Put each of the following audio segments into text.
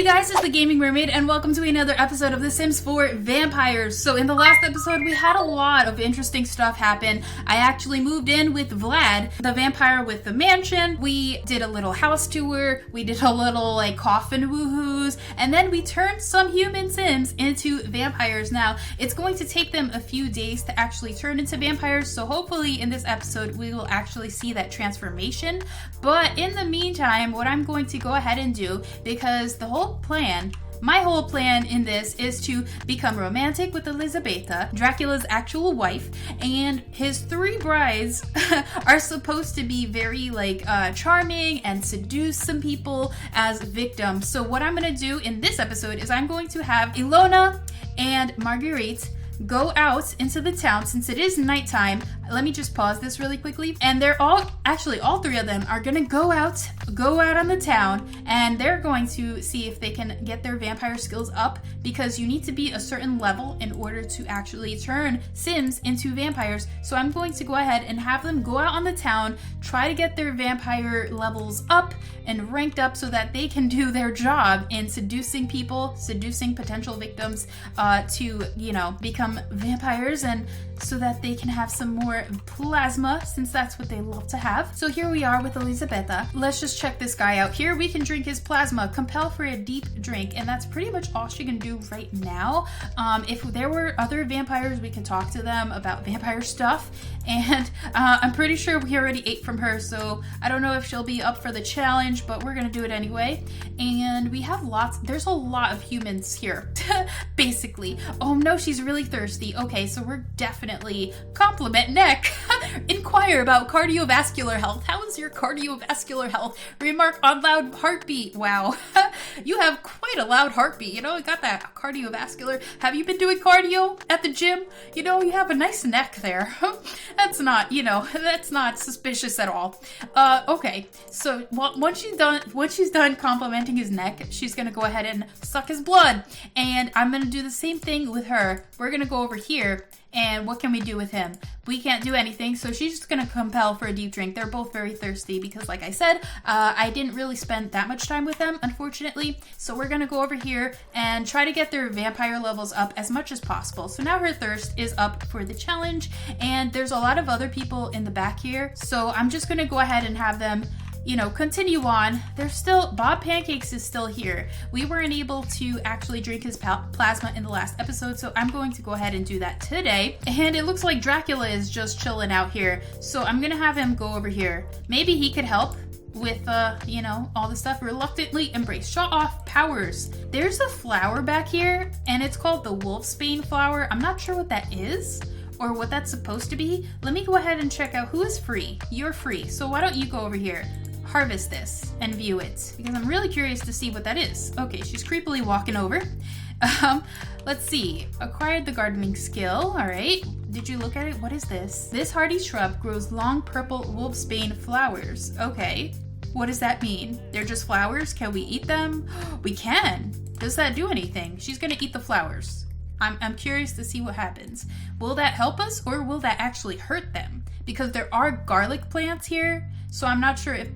guys, it's the Gaming Mermaid and welcome to another episode of The Sims 4 Vampires. So in the last episode we had a lot of interesting stuff happen. I actually moved in with Vlad, the vampire with the mansion. We did a little house tour, we did a little coffin woohoos, and then we turned some human Sims into vampires. Now it's going to take them a few days to actually turn into vampires, so hopefully in this episode we will actually see that transformation. But in the meantime, what I'm going to go ahead and do, because my whole plan in this is to become romantic with Elizabeta, Dracula's actual wife, and his 3 brides are supposed to be very charming and seduce some people as victims. So what I'm going to do in this episode is I'm going to have Ilona and Marguerite go out into the town since it is nighttime. Let me just pause this really quickly. And they're all 3 of them are gonna go out on the town, and they're going to see if they can get their vampire skills up, because you need to be a certain level in order to actually turn Sims into vampires. So I'm going to go ahead and have them go out on the town, try to get their vampire levels up and ranked up so that they can do their job in seducing people, seducing potential victims to, become vampires, and so that they can have some more plasma, since that's what they love to have. So here we are with Elizabeta. Let's just check this guy out. Here we can drink his plasma, compel for a deep drink, and that's pretty much all she can do right now. If there were other vampires, we could talk to them about vampire stuff, and I'm pretty sure we already ate from her, so I don't know if she'll be up for the challenge, but we're gonna do it anyway. And we have there's a lot of humans here, basically. Oh no, she's really thirsty. Okay, so we're definitely compliment neck. Inquire about cardiovascular health. How is your cardiovascular health? Remark on loud heartbeat. Wow, you have quite a loud heartbeat. You got that cardiovascular. Have you been doing cardio at the gym? You have a nice neck there. That's not, that's not suspicious at all. Okay, so once she's done complimenting his neck, she's gonna go ahead and suck his blood, and I'm gonna do the same thing with her. We're gonna go over here, and what can we do with him? We can't do anything, so she's just gonna compel for a deep drink. They're both very thirsty because, like I said, I didn't really spend that much time with them, unfortunately. So we're gonna go over here and try to get their vampire levels up as much as possible. So now her thirst is up for the challenge, and there's a lot of other people in the back here. So I'm just gonna go ahead and have them continue on. There's still, Bob Pancakes is still here. We weren't able to actually drink his plasma in the last episode, so I'm going to go ahead and do that today. And it looks like Dracula is just chilling out here, so I'm gonna have him go over here. Maybe he could help with, all the stuff. Reluctantly embrace. Show off powers. There's a flower back here, and it's called the Wolfsbane flower. I'm not sure what that is, or what that's supposed to be. Let me go ahead and check out who is free. You're free, so why don't you go over here? Harvest this and view it, because I'm really curious to see what that is. Okay, she's creepily walking over. Let's see. Acquired the gardening skill. All right. Did you look at it? What is this? This hardy shrub grows long purple wolfsbane flowers. Okay. What does that mean? They're just flowers? Can we eat them? We can. Does that do anything? She's gonna eat the flowers. I'm curious to see what happens. Will that help us, or will that actually hurt them? Because there are garlic plants here, so I'm not sure if...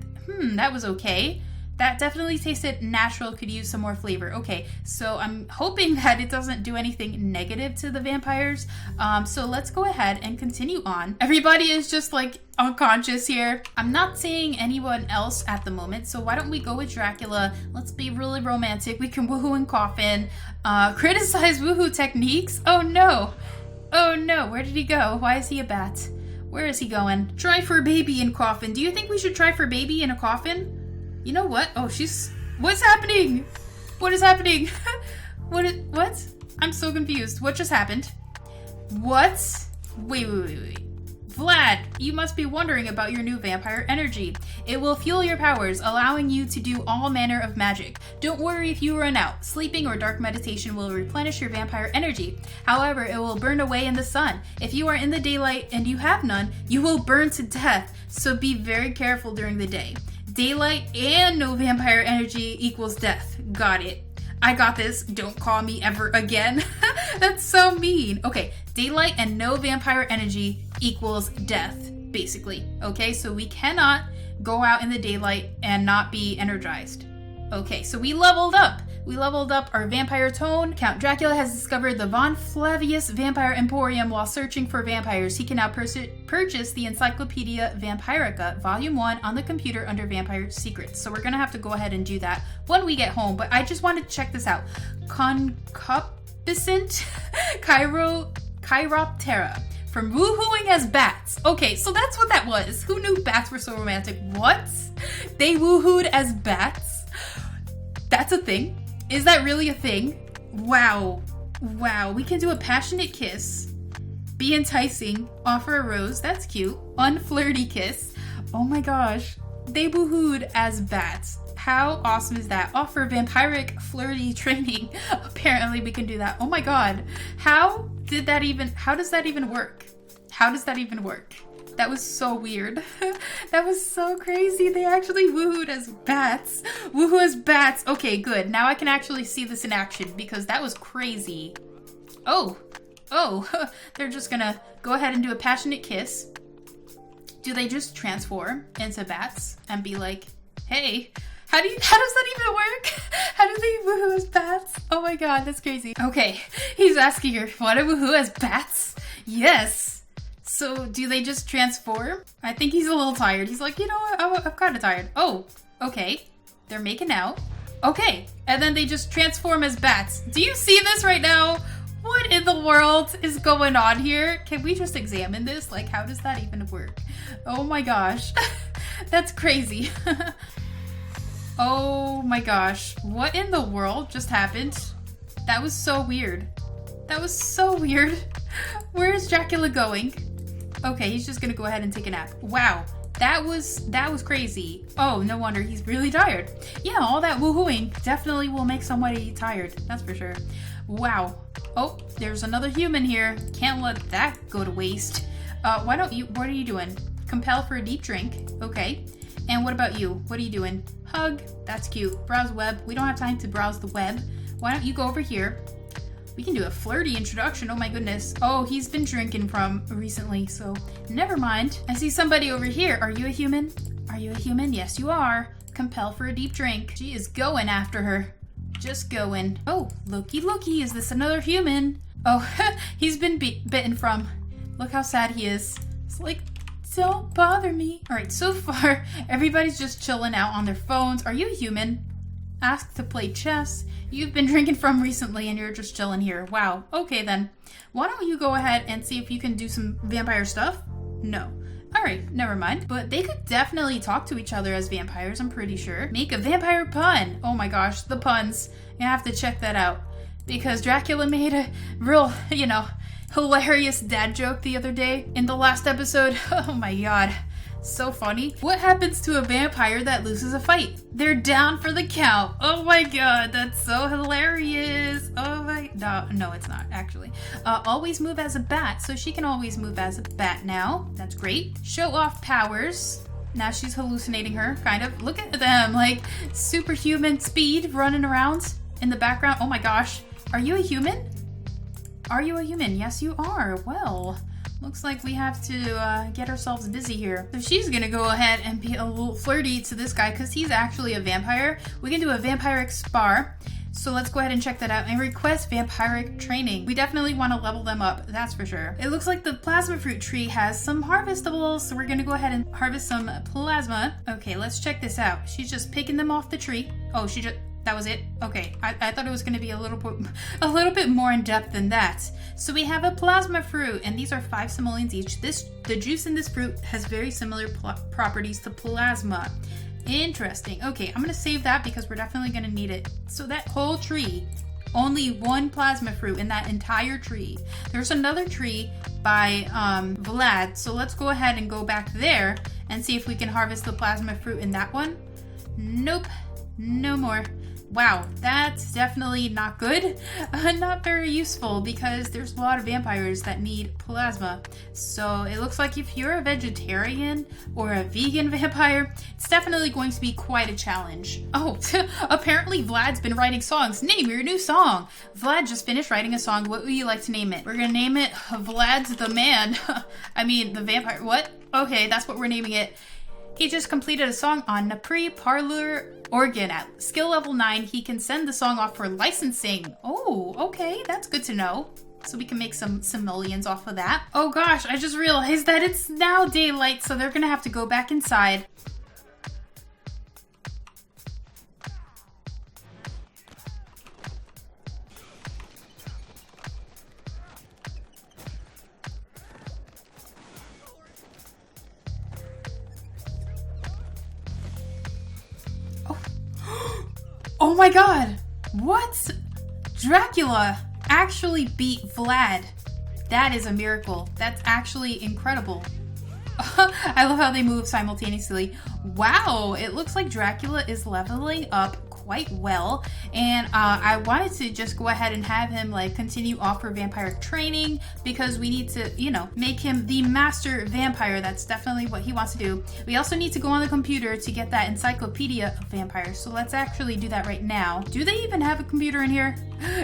that was okay. That definitely tasted natural, could use some more flavor. Okay, so I'm hoping that it doesn't do anything negative to the vampires. So let's go ahead and continue on. Everybody is just unconscious here. I'm not seeing anyone else at the moment, so why don't we go with Dracula? Let's be really romantic. We can woohoo and coffin. Criticize woohoo techniques? Oh no, where did he go? Why is he a bat? Where is he going? Try for baby in coffin. Do you think we should try for baby in a coffin? You know what? Oh, what's happening? What is happening? What? I'm so confused. What just happened? What? Wait. Vlad, you must be wondering about your new vampire energy. It will fuel your powers, allowing you to do all manner of magic. Don't worry if you run out. Sleeping or dark meditation will replenish your vampire energy. However, it will burn away in the sun. If you are in the daylight and you have none, you will burn to death, so be very careful during the day. Daylight and no vampire energy equals death. Got it. I got this. Don't call me ever again. That's so mean. Okay, daylight and no vampire energy equals death, basically. Okay, so we cannot go out in the daylight and not be energized. Okay, so we leveled up. We leveled up our vampire tone. Count Dracula has discovered the Von Flavius Vampire Emporium while searching for vampires. He can now purchase the Encyclopedia Vampirica, Volume 1 on the computer under Vampire Secrets. So we're gonna have to go ahead and do that when we get home, but I just wanted to check this out. Concupiscent Chiroptera. From woohooing as bats. Okay, so that's what that was. Who knew bats were so romantic? What? They woohooed as bats? That's a thing? Is that really a thing? Wow. Wow, we can do a passionate kiss. Be enticing. Offer a rose. That's cute. Unflirty kiss. Oh my gosh. They woohooed as bats. How awesome is that? Offer vampiric flirty training. Apparently we can do that. Oh my god. How does that even work? How does that even work? That was so weird. That was so crazy. They actually woohooed as bats. Woohoo as bats. Okay, good. Now I can actually see this in action because that was crazy. Oh, they're just gonna go ahead and do a passionate kiss. Do they just transform into bats and be like, hey, how does that even work? How do they woohoo as bats? Oh my god, that's crazy. Okay, he's asking her, want to woohoo as bats? Yes. So do they just transform? I think he's a little tired. He's like, you know what, I'm kind of tired. Oh, okay. They're making out. Okay, and then they just transform as bats. Do you see this right now? What in the world is going on here? Can we just examine this? Like, how does that even work? Oh my gosh. That's crazy. Oh my gosh. What in the world just happened? That was so weird. That was so weird. Where is Dracula going? Okay, he's just gonna go ahead and take a nap. Wow. That was crazy. Oh, no wonder he's really tired. Yeah, all that woohooing definitely will make somebody tired. That's for sure. Wow. Oh, there's another human here. Can't let that go to waste. What are you doing? Compel for a deep drink. Okay. And what about you? What are you doing? Hug. That's cute. Browse web. We don't have time to browse the web. Why don't you go over here? We can do a flirty introduction. Oh my goodness. Oh, he's been drinking from recently, so never mind. I see somebody over here. Are you a human? Are you a human? Yes, you are. Compel for a deep drink. She is going after her. Just going. Oh, looky. Is this another human? Oh, he's been bitten from. Look how sad he is. It's like, don't bother me. All right, so far, everybody's just chilling out on their phones. Are you a human? Ask to play chess. You've been drinking from recently and you're just chilling here. Wow. Okay then. Why don't you go ahead and see if you can do some vampire stuff? No. Alright, never mind. But they could definitely talk to each other as vampires, I'm pretty sure. Make a vampire pun. Oh my gosh, the puns. You have to check that out. Because Dracula made a real, hilarious dad joke the other day in the last episode. Oh my god. So funny. What happens to a vampire that loses a fight? They're down for the count. Oh my god, that's so hilarious. Oh my, no, it's not actually. Always move as a bat, so she can always move as a bat now. That's great. Show off powers. Now she's hallucinating her, kind of. Look at them, like superhuman speed running around in the background. Oh my gosh. Are you a human? Are you a human? Yes, you are. Well, looks like we have to get ourselves busy here. So she's gonna go ahead and be a little flirty to this guy because he's actually a vampire. We can do a vampiric spar. So let's go ahead and check that out and request vampiric training. We definitely want to level them up, that's for sure. It looks like the plasma fruit tree has some harvestables, so we're gonna go ahead and harvest some plasma. Okay, let's check this out. She's just picking them off the tree. Oh, that was it? Okay, I thought it was going to be a little bit more in depth than that. So we have a plasma fruit, and these are 5 simoleons each. The juice in this fruit has very similar properties to plasma. Interesting. Okay, I'm going to save that because we're definitely going to need it. So that whole tree, only 1 plasma fruit in that entire tree. There's another tree by Vlad, so let's go ahead and go back there and see if we can harvest the plasma fruit in that one. Nope, no more. Wow, that's definitely not good. Not very useful because there's a lot of vampires that need plasma. So it looks like if you're a vegetarian or a vegan vampire, it's definitely going to be quite a challenge. Oh, apparently Vlad's been writing songs. Name your new song. Vlad just finished writing a song. What would you like to name it? We're gonna name it Vlad's the Man. I mean, the vampire. What? Okay, that's what we're naming it. He just completed a song on Napri Parlor organ at skill level 9. He can send the song off for licensing. Oh, okay, that's good to know. So we can make some simoleons off of that. Oh gosh, I just realized that it's now daylight, so they're gonna have to go back inside. Oh my god! What? Dracula actually beat Vlad. That is a miracle. That's actually incredible. I love how they move simultaneously. Wow, it looks like Dracula is leveling up quite well, and I wanted to just go ahead and have him like continue off for vampire training because we need to, you know, make him the master vampire. That's definitely what he wants to do. We also need to go on the computer to get that encyclopedia of vampires, so let's actually do that right now. Do they even have a computer in here?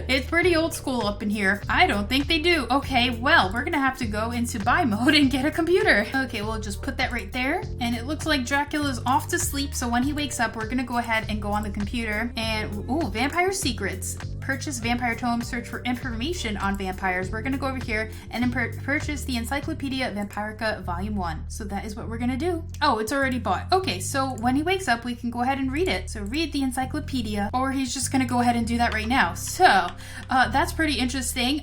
It's pretty old school up in here. I don't think they do. Okay, well, we're gonna have to go into buy mode and get a computer. Okay, we'll just put that right there. And it looks like Dracula's off to sleep, so when he wakes up, we're gonna go ahead and go on the computer. And, ooh, vampire secrets. Purchase vampire tome, search for information on vampires. We're gonna go over here and then purchase the Encyclopedia Vampirica Volume 1. So that is what we're gonna do. Oh, it's already bought. Okay, so when he wakes up, we can go ahead and read it. So read the encyclopedia, or he's just gonna go ahead and do that right now. So that's pretty interesting.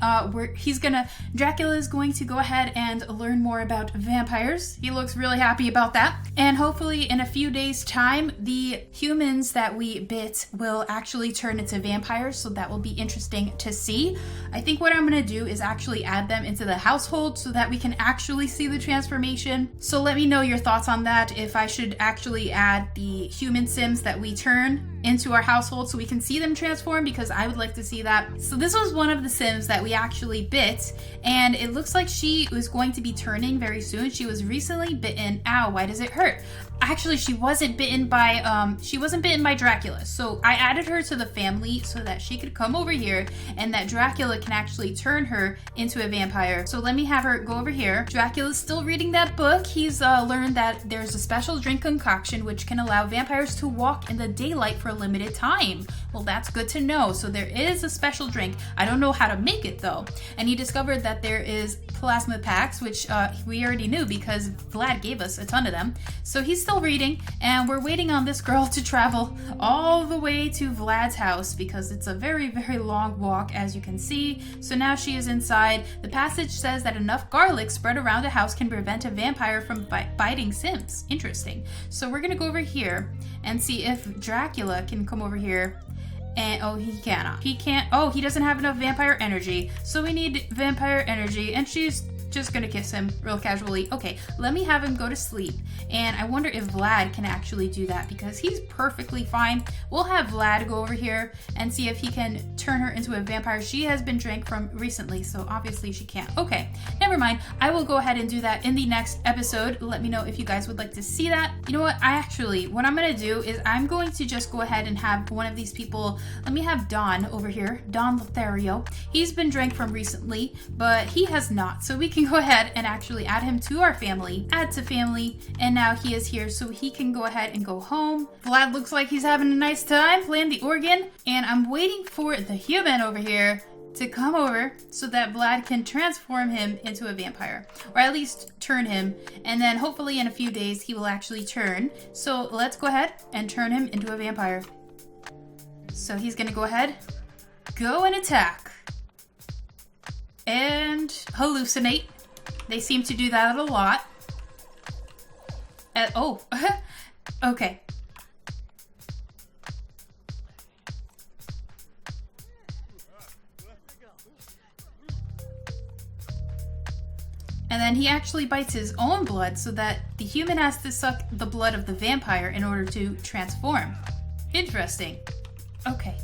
Dracula is going to go ahead and learn more about vampires. He looks really happy about that. And hopefully in a few days time, the humans that we bit will actually turn into vampires. So that will be interesting to see. I think what I'm going to do is actually add them into the household so that we can actually see the transformation. So let me know your thoughts on that, if I should actually add the human sims that we turn into our household so we can see them transform, because I would like to see that. So this was one of the sims that we actually bit, and it looks like she was going to be turning very soon. She was recently bitten. Ow, why does it hurt? Actually, she wasn't bitten by Dracula. So I added her to the family so that she could come over here and that Dracula can actually turn her into a vampire. So let me have her go over here. Dracula's still reading that book. He's learned that there's a special drink concoction which can allow vampires to walk in the daylight for a limited time. Well, that's good to know. So there is a special drink. I don't know how to make it though. And he discovered that there is plasma packs, which we already knew because Vlad gave us a ton of them. So he's still reading, and we're waiting on this girl to travel all the way to Vlad's house because it's a very, very long walk, as you can see. So now she is inside. The passage says that enough garlic spread around a house can prevent a vampire from biting sims. Interesting. So we're gonna go over here and see if Dracula can come over here. And oh, he cannot. He can't. Oh, he doesn't have enough vampire energy. So we need vampire energy, and she's just gonna kiss him real casually. Okay, let me have him go to sleep. And I wonder if Vlad can actually do that because he's perfectly fine. We'll have Vlad go over here and see if he can turn her into a vampire. She has been drank from recently, so obviously she can't. Okay, never mind. I will go ahead and do that in the next episode. Let me know if you guys would like to see that. You know what? What I'm gonna do is I'm going to just go ahead and have one of these people. Let me have Don over here, Don Lothario. He's been drank from recently, but he has not. So we can go ahead and actually add him to our family. Add to family, and now he is here, so he can go ahead and go home. Vlad looks like he's having a nice time playing the organ, and I'm waiting for the human over here to come over so that Vlad can transform him into a vampire, or at least turn him, and then hopefully in a few days he will actually turn. So let's go ahead and turn him into a vampire. So he's gonna go ahead, go and attack, and hallucinate. They seem to do that a lot. Oh, okay. And then he actually bites his own blood so that the human has to suck the blood of the vampire in order to transform. Interesting. Okay.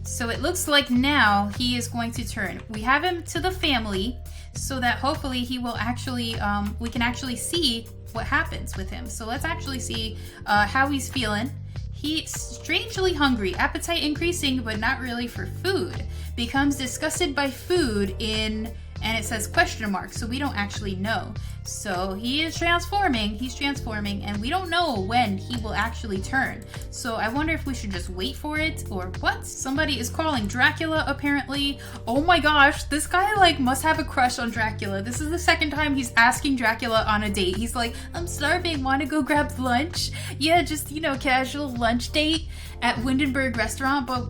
So it looks like now he is going to turn. We have him to the family so that hopefully he will actually, we can actually see what happens with him. So let's actually see how he's feeling. He's strangely hungry, appetite increasing, but not really for food. Becomes disgusted by food in and it says question mark, so we don't actually know. So he is transforming, and we don't know when he will actually turn. So I wonder if we should just wait for it or what? Somebody is calling Dracula apparently. Oh my gosh, this guy like must have a crush on Dracula. This is the second time he's asking Dracula on a date. He's like, I'm starving, wanna go grab lunch? Yeah, just, you know, casual lunch date at Windenburg restaurant, but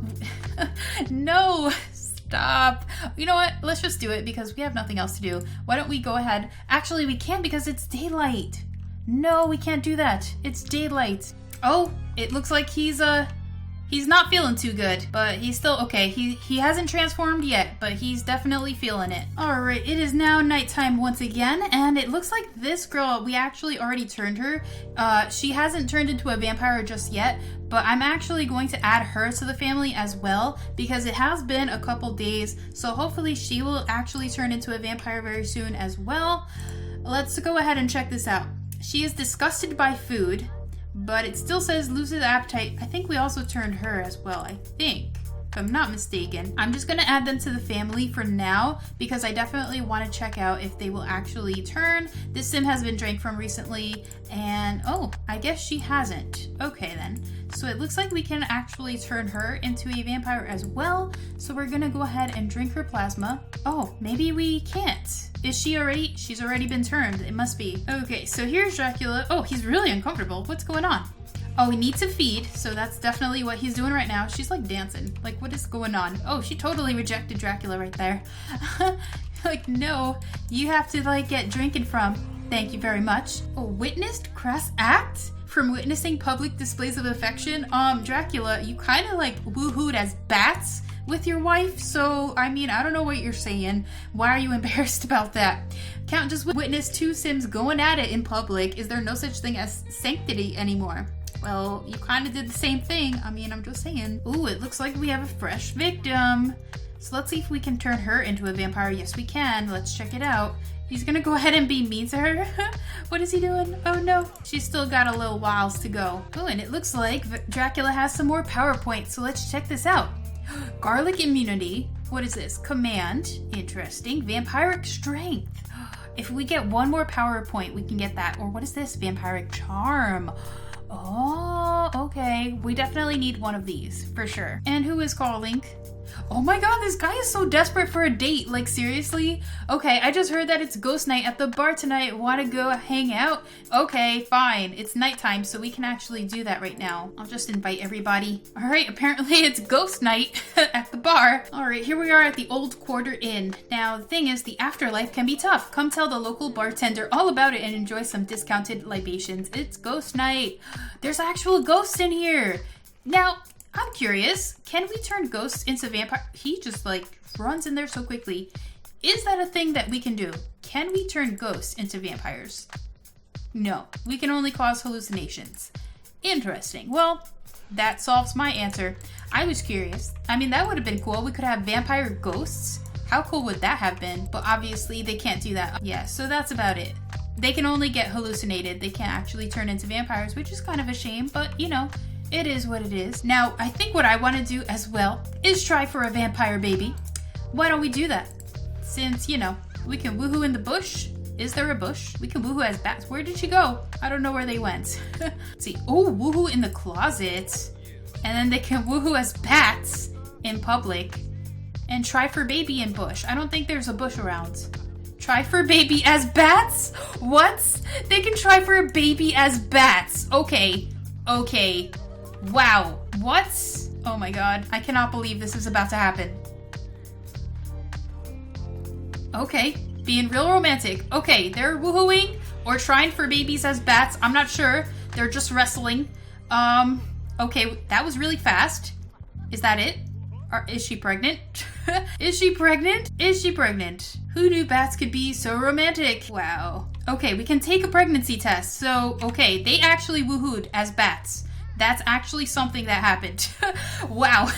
no. Stop. You know what? Let's just do it because we have nothing else to do. Why don't we go ahead? Actually, we can't because it's daylight. No, we can't do that. It's daylight. Oh, it looks like he's not feeling too good, but he's still okay. He hasn't transformed yet, but he's definitely feeling it. All right, it is now nighttime once again, and it looks like this girl, we actually already turned her. She hasn't turned into a vampire just yet, but I'm actually going to add her to the family as well because it has been a couple days, so hopefully she will actually turn into a vampire very soon as well. Let's go ahead and check this out. She is disgusted by food, but it still says loses appetite. I think we also turned her as well, I think, if I'm not mistaken. I'm just gonna add them to the family for now because I definitely want to check out if they will actually turn. This sim has been drank from recently, and oh, I guess she hasn't. Okay then. So it looks like we can actually turn her into a vampire as well. So we're gonna go ahead and drink her plasma. Oh, maybe we can't. Is she already? She's already been turned. It must be. Okay, so here's Dracula. Oh, he's really uncomfortable. What's going on? Oh, we need to feed, so that's definitely what he's doing right now. She's like dancing. Like, what is going on? Oh, she totally rejected Dracula right there. Like, no, you have to like get drinking from. Thank you very much. Oh, witnessed crass act? From witnessing public displays of affection? Dracula, you kind of like woohooed as bats with your wife, so I mean, I don't know what you're saying. Why are you embarrassed about that? Can't just witness two sims going at it in public. Is there no such thing as sanctity anymore? Well, you kind of did the same thing. I mean, I'm just saying. Ooh, it looks like we have a fresh victim. So let's see if we can turn her into a vampire. Yes, we can. Let's check it out. He's gonna go ahead and be mean to her. What is he doing? Oh no. She's still got a little whiles to go. Oh, and it looks like Dracula has some more power points. So let's check this out. Garlic immunity. What is this? Command. Interesting. Vampiric strength. If we get one more power point, we can get that. Or what is this? Vampiric charm. Oh, okay. We definitely need one of these, for sure. And who is calling? Oh my god, this guy is so desperate for a date. Like, seriously? Okay, I just heard that it's ghost night at the bar tonight. Want to go hang out? Okay, fine. It's nighttime, so we can actually do that right now. I'll just invite everybody. All right, apparently it's ghost night at the bar. All right, here we are at the Old Quarter Inn. Now, the thing is, the afterlife can be tough. Come tell the local bartender all about it and enjoy some discounted libations. It's ghost night. There's actual ghosts in here. Now, I'm curious, can we turn ghosts into vampire? He just like runs in there so quickly. Is that a thing that we can do? Can we turn ghosts into vampires? No, we can only cause hallucinations. Interesting. Well, that solves my answer. I was curious. I mean, that would have been cool. We could have vampire ghosts. How cool would that have been? But obviously they can't do that. Yeah, so that's about it. They can only get hallucinated. They can't actually turn into vampires, which is kind of a shame, but you know, it is what it is. Now, I think what I want to do as well is try for a vampire baby. Why don't we do that? Since, you know, we can woohoo in the bush. Is there a bush? We can woohoo as bats. Where did she go? I don't know where they went. Let's see. Oh, woohoo in the closet. And then they can woohoo as bats in public. And try for baby in bush. I don't think there's a bush around. Try for baby as bats? What? They can try for a baby as bats. Okay. Okay. Wow. What? Oh my god. I cannot believe this is about to happen. Okay. Being real romantic. Okay. They're woohooing or trying for babies as bats. I'm not sure. They're just wrestling. Okay. That was really fast. Is that it? Or is she pregnant? Is she pregnant? Is she pregnant? Who knew bats could be so romantic? Wow. Okay. We can take a pregnancy test. So, okay. They actually woohooed as bats. That's actually something that happened. Wow,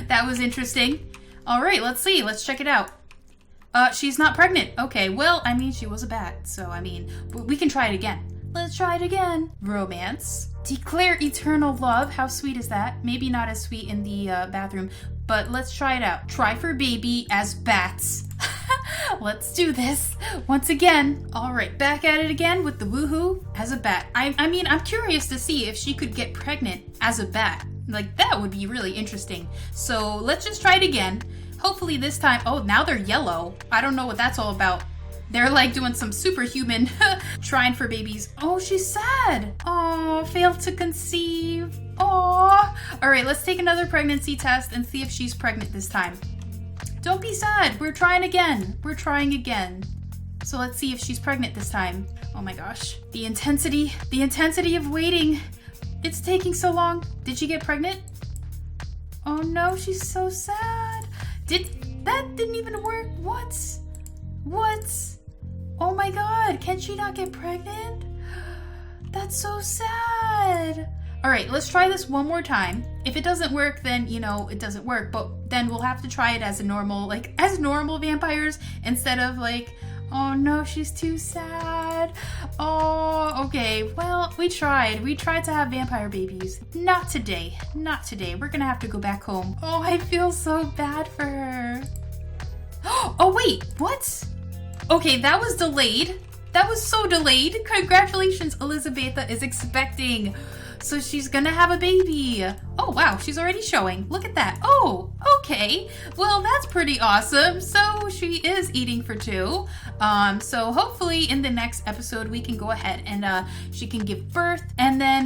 that was interesting. All right, let's see. Let's check it out. She's not pregnant. Okay, well, I mean, she was a bat. So, I mean, we can try it again. Let's try it again. Romance. Declare eternal love. How sweet is that? Maybe not as sweet in the bathroom, but let's try it out. Try for baby as bats. Let's do this once again. All right, back at it again with the woohoo as a bat. I mean, I'm curious to see if she could get pregnant as a bat. Like, that would be really interesting. So let's just try it again. Hopefully this time, oh, now they're yellow. I don't know what that's all about. They're like doing some superhuman trying for babies. Oh, she's sad. Oh, failed to conceive. Oh. All right, let's take another pregnancy test and see if she's pregnant this time. Don't be sad. We're trying again. We're trying again. So let's see if she's pregnant this time. Oh my gosh. The intensity of waiting. It's taking so long. Did she get pregnant? Oh no, she's so sad. That didn't even work. What? Oh my god, can she not get pregnant? That's so sad. All right, let's try this one more time. If it doesn't work, then, you know, it doesn't work. But then we'll have to try it as a normal, like, as normal vampires instead of like, oh no, she's too sad. Oh, okay. Well, we tried. We tried to have vampire babies. Not today. Not today. We're gonna have to go back home. Oh, I feel so bad for her. Oh, wait. What? Okay, that was delayed. That was so delayed. Congratulations, Elizabeta is expecting. So she's gonna have a baby. Oh, wow, she's already showing. Look at that. Oh, okay. Well, that's pretty awesome. So she is eating for two. So hopefully in the next episode, we can go ahead and she can give birth. And then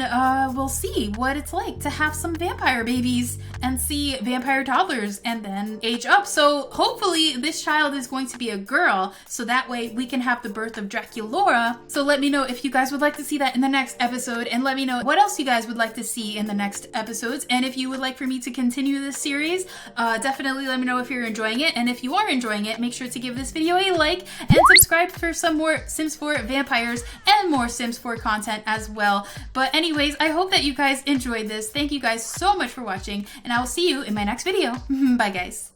we'll see what it's like to have some vampire babies and see vampire toddlers and then age up. So hopefully this child is going to be a girl. So that way we can have the birth of Draculaura. So let me know if you guys would like to see that in the next episode. And let me know what else you guys would like to see in the next episodes. And if you would like for me to continue this series, definitely let me know if you're enjoying it. And if you are enjoying it, make sure to give this video a like and subscribe for some more Sims 4 vampires and more Sims 4 content as well. But anyways, I hope that you guys enjoyed this. Thank you guys so much for watching, and I will see you in my next video. Bye guys.